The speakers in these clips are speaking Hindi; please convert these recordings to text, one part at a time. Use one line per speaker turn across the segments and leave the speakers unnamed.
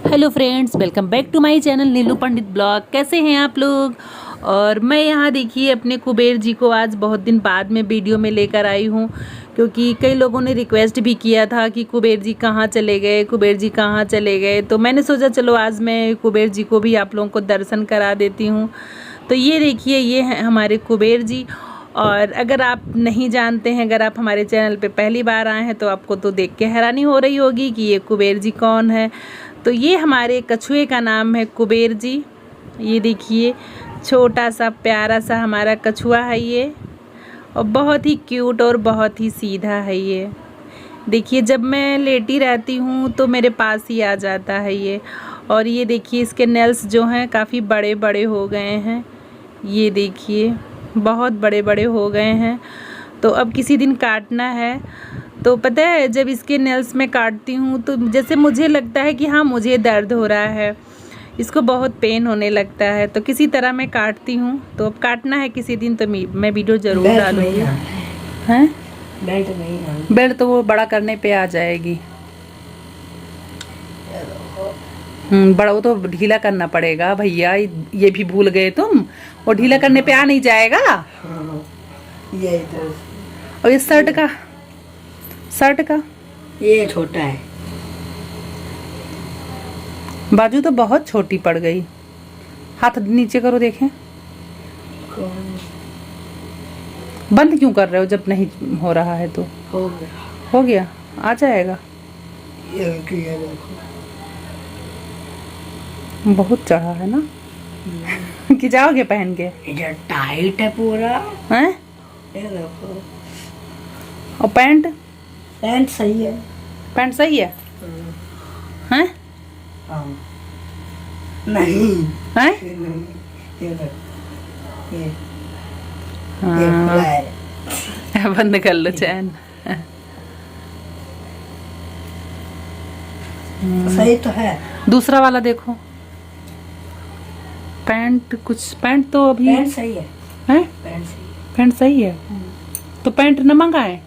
Hello friends, welcome back to my channel Neelu Pandit blog. कैसे हैं आप लोग। और मैं यहाँ देखिए अपने कुबेर जी को आज बहुत दिन बाद में वीडियो में लेकर आई हूँ, क्योंकि कई लोगों ने रिक्वेस्ट भी किया था कि कुबेर जी कहाँ चले गए, कुबेर जी कहाँ चले गए। तो मैंने सोचा चलो आज मैं कुबेर जी को भी आप लोगों को दर्शन करा देती हूँ। तो ये देखिए, ये हैं हमारे कुबेर जी। और अगर आप नहीं जानते हैं, अगर आप हमारे चैनल पे पहली बार आए हैं, तो आपको तो देख के हैरानी हो रही होगी कि ये कुबेर जी कौन है। तो ये हमारे कछुए का नाम है कुबेर जी। ये देखिए, छोटा सा प्यारा सा हमारा कछुआ है ये, और बहुत ही क्यूट और बहुत ही सीधा है ये। देखिए, जब मैं लेटी रहती हूँ तो मेरे पास ही आ जाता है ये। और ये देखिए, इसके नेल्स जो हैं काफ़ी बड़े बड़े हो गए हैं। ये देखिए, बहुत बड़े बड़े हो गए हैं। तो अब किसी दिन काटना है। तो पता है, जब इसके नेल्स में काटती हूँ तो जैसे मुझे लगता है कि हाँ, मुझे दर्द हो रहा है, इसको बहुत पेन होने लगता है। तो किसी तरह मैं काटती हूँ। तो अब काटना है किसी दिन, तो मैं वीडियो ज़रूर डालूँगी। हैं?
बेल्ट नहीं है।
बेल्ट तो वो बड़ा करने पे आ जाएगी। बड़ा वो तो ढीला करना पड़ेगा भैया, ये भी भूल गए तुम। वो ढीला करने पे आ नहीं जाएगा।
ये तो
और ये शर्ट का
ये छोटा है।
बाजू तो बहुत छोटी पड़ गई। हाथ नीचे करो, देखें। बंद क्यों कर रहे हो जब नहीं हो रहा है? तो हो गया, आ जाएगा।
ये देखो,
बहुत चढ़ा है ना। कि जाओगे पहन के?
ये टाइट है पूरा।
हैं?
ये देखो,
और पैंट
सही है।
पैंट सही है। हैं?
हाँ। नहीं
हैं?
नहीं, ये देखो, ये
हाँ।
खुला है।
बंद कर लो चैन।
सही तो है।
दूसरा वाला देखो, पैंट तो अभी
पैंट सही है।
हैं?
पैंट सही है।
पैंट सही है। तो पैंट न मंगाए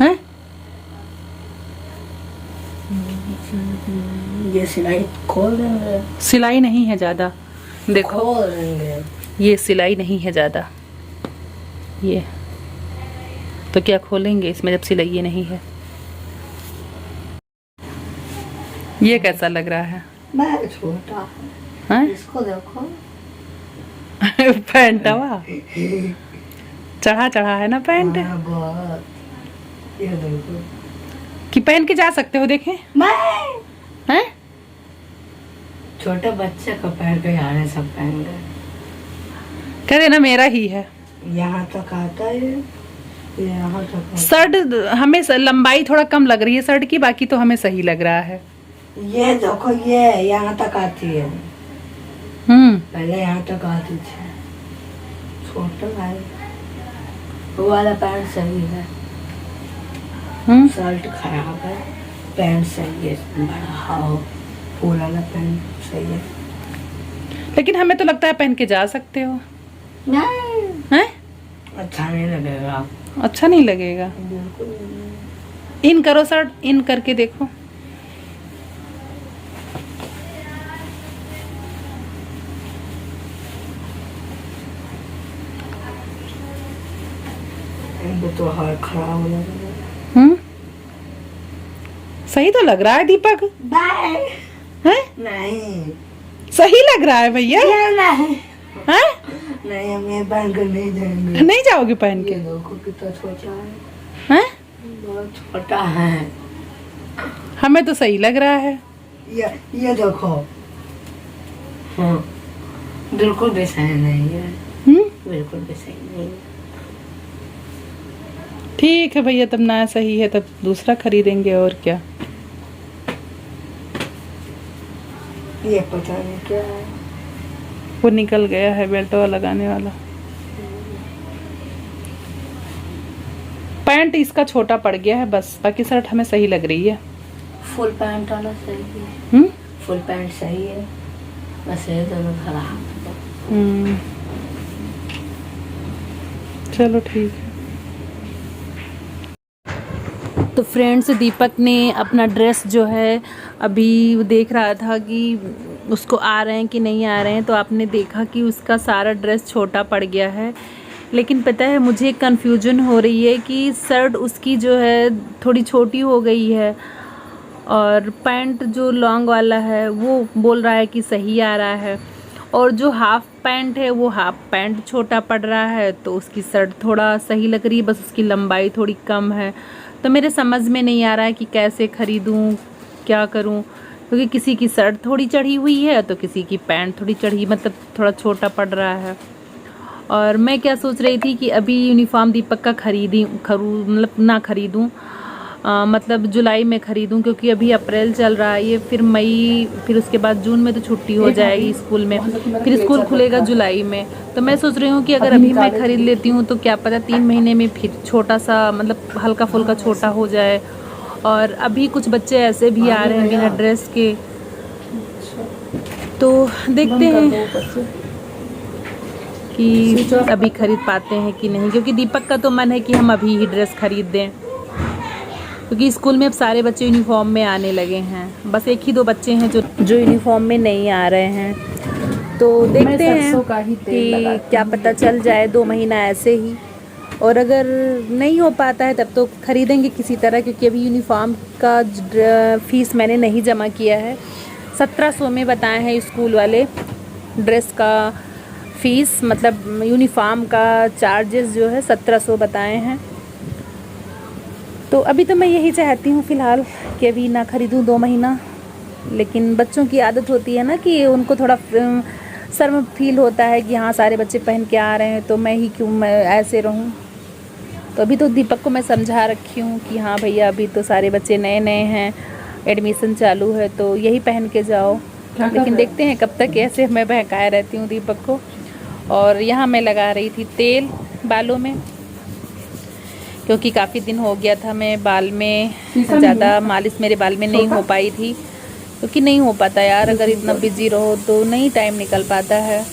हैं?
ये सिलाई खोल देंगे।
सिलाई नहीं है ज्यादा, देखो।
खोल देंगे।
ये सिलाई नहीं है ज्यादा, ये तो क्या खोलेंगे इसमें जब सिलाई ये नहीं है। ये कैसा लग रहा है?
मैं छोटा
हैं?
इसको देखो।
पैंट हवा चढ़ा है ना पैंट।
हाँ, बहुत। ये देखो,
कि पहन के जा सकते हो, देखें।
मैं
हैं?
छोटे बच्चे को पहन के आ रहे, सब पहन गए।
कह देना मेरा ही है।
यहाँ तक आता है, ये यहाँ तक आता
शर्ट हमें लंबाई थोड़ा कम लग रही है शर्ट की, बाकी तो हमें सही लग रहा है।
है। ये देखो, ये यहाँ तक आती है। पहले यहाँ तक आती थी। छोटा भाई, वो वाला पैंट सही है। शर्ट खराब है, पैंट सही है। बड़ा हाउ फूल वाला पैंट सही है।
लेकिन हमें तो लगता है पहन के जा सकते हो।
नहीं,
हैं?
अच्छा नहीं लगेगा।
अच्छा नहीं लगेगा।
बिल्कुल नहीं।
इन करो शर्ट, इन करके देखो।
इनको तो हार खराब हो जाएगा।
सही तो लग रहा है दीपक। हैं?
नहीं,
सही लग रहा है भैया।
नहीं,
हैं?
नहीं, हम ये पहन कर नहीं जाएंगे।
नहीं जाओगे पहन के?
ये देखो कितना छोटा है।
हैं?
बहुत छोटा है।
हमें तो सही लग रहा है।
ये देखो। हाँ, बिल्कुल भी सही नहीं है। बिल्कुल भी सही नहीं है।
ठीक है भैया, तब ना सही है तब दूसरा खरीदेंगे, और क्या।
ये पता नहीं क्या है।
वो निकल गया है बेल्ट लगाने वाला। पैंट इसका छोटा पड़ गया है बस, बाकी शर्ट हमें सही लग रही है।
फुल पैंट वाला सही है। फुल पैंट सही है, बस ये दोनों खराब है।
चलो ठीक है। तो फ्रेंड्स, दीपक ने अपना ड्रेस जो है अभी देख रहा था कि उसको आ रहे हैं कि नहीं आ रहे हैं, तो आपने देखा कि उसका सारा ड्रेस छोटा पड़ गया है। लेकिन पता है, मुझे कन्फ्यूजन हो रही है कि शर्ट उसकी जो है थोड़ी छोटी हो गई है और पैंट जो लॉन्ग वाला है वो बोल रहा है कि सही आ रहा है, और जो हाफ पैंट है वो हाफ पैंट छोटा पड़ रहा है, तो उसकी शर्ट थोड़ा सही लग रही है, बस उसकी लंबाई थोड़ी कम है। तो मेरे समझ में नहीं आ रहा है कि कैसे ख़रीदूँ, क्या करूँ, क्योंकि किसी की शर्ट थोड़ी चढ़ी हुई है तो किसी की पैंट थोड़ी चढ़ी, मतलब थोड़ा छोटा पड़ रहा है। और मैं क्या सोच रही थी कि अभी यूनिफॉर्म दीपक का मतलब ना ख़रीदूँ, मतलब जुलाई में ख़रीदूँ, क्योंकि अभी अप्रैल चल रहा है, ये फिर मई, फिर उसके बाद जून में तो छुट्टी हो जाएगी स्कूल में, फिर स्कूल खुलेगा जुलाई में। तो मैं सोच रही हूँ कि अगर अभी मैं ख़रीद लेती हूँ तो क्या पता 3 महीने में फिर छोटा सा, मतलब हल्का फुल्का छोटा हो जाए। और अभी कुछ बच्चे ऐसे भी आ रहे हैं बिना ड्रेस के, तो देखते हैं कि अभी ख़रीद पाते हैं कि नहीं, क्योंकि दीपक का तो मन है कि हम अभी ही ड्रेस ख़रीद दें, क्योंकि स्कूल में अब सारे बच्चे यूनिफॉर्म में आने लगे हैं। बस 1 ही 2 बच्चे हैं जो यूनिफॉर्म में नहीं आ रहे हैं। तो देखते हैं कि क्या पता चल जाए 2 महीना ऐसे ही, और अगर नहीं हो पाता है तब तो ख़रीदेंगे किसी तरह, क्योंकि अभी यूनिफॉर्म का फ़ीस मैंने नहीं जमा किया है। 1700 में बताए हैं स्कूल वाले ड्रेस का फ़ीस, मतलब यूनिफॉर्म का चार्जेस जो है 1700 बताए हैं। तो अभी तो मैं यही चाहती हूँ फ़िलहाल कि अभी ना ख़रीदूँ 2 महीना, लेकिन बच्चों की आदत होती है ना कि उनको थोड़ा शर्म फील होता है कि हाँ सारे बच्चे पहन के आ रहे हैं तो मैं ही क्यों मैं ऐसे रहूँ। तो अभी तो दीपक को मैं समझा रखी हूँ कि हाँ भैया अभी तो सारे बच्चे नए नए हैं, एडमिशन चालू है, तो यही पहन के जाओ। लेकिन देखते हैं कब तक ऐसे मैं बहकाए रहती हूँ दीपक को। और यहाँ मैं लगा रही थी तेल बालों में, क्योंकि काफ़ी दिन हो गया था मैं बाल में ज़्यादा मालिश मेरे बाल में नहीं हो पाई थी, क्योंकि नहीं हो पाता यार, अगर इतना बिजी रहो तो नहीं टाइम निकल पाता है।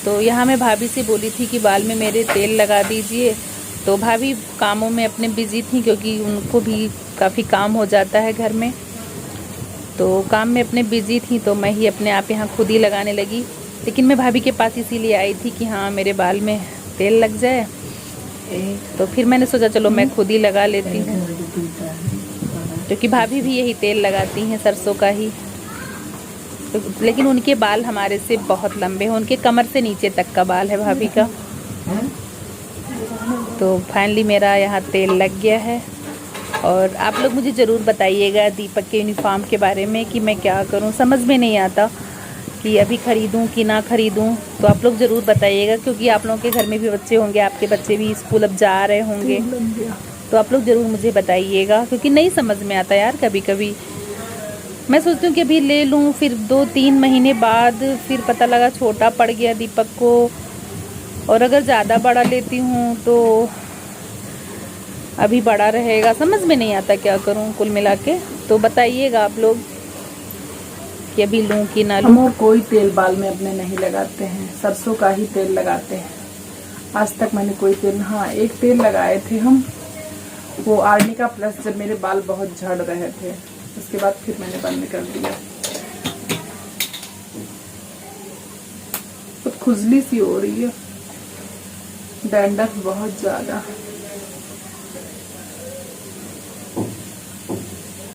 तो यहाँ मैं भाभी से बोली थी कि बाल में मेरे तेल लगा दीजिए, तो भाभी कामों में अपने बिजी थी, क्योंकि उनको भी काफ़ी काम हो जाता है घर में, तो काम में अपने बिजी थी, तो मैं ही अपने आप यहाँ खुद ही लगाने लगी। लेकिन मैं भाभी के पास इसीलिए आई थी कि हाँ मेरे बाल में तेल लग जाए, तो फिर मैंने सोचा चलो मैं खुद ही लगा लेती हूँ, क्योंकि भाभी भी यही तेल लगाती हैं सरसों का ही। तो लेकिन उनके बाल हमारे से बहुत लंबे हैं, उनके कमर से नीचे तक का बाल है भाभी का। तो फाइनली मेरा यहाँ तेल लग गया है। और आप लोग मुझे ज़रूर बताइएगा दीपक के यूनिफॉर्म के बारे में कि मैं क्या करूँ, समझ में नहीं आता कि अभी ख़रीदूँ कि ना ख़रीदूँ। तो आप लोग ज़रूर बताइएगा, क्योंकि आप लोगों के घर में भी बच्चे होंगे, आपके बच्चे भी स्कूल अब जा रहे होंगे, तो आप लोग ज़रूर मुझे बताइएगा, क्योंकि नहीं समझ में आता यार। कभी कभी मैं सोचती हूँ कि अभी ले लूँ, फिर 2-3 महीने बाद फिर पता लगा छोटा पड़ गया दीपक को, और अगर ज़्यादा बड़ा लेती हूँ तो अभी बड़ा रहेगा, समझ में नहीं आता क्या करूँ कुल मिला के। तो बताइएगा आप लोग कि अभी लूँ कि ना लूँ।
हम कोई तेल बाल में अपने नहीं लगाते हैं, सरसों का ही तेल लगाते हैं। आज तक मैंने कोई तेल, हाँ एक तेल लगाए थे हम, वो आर्निका प्लस, जब मेरे बाल बहुत झड़ रहे थे, उसके बाद फिर मैंने बंद कर दिया। तो खुजली सी हो रही है, डैंड्रफ बहुत ज़्यादा।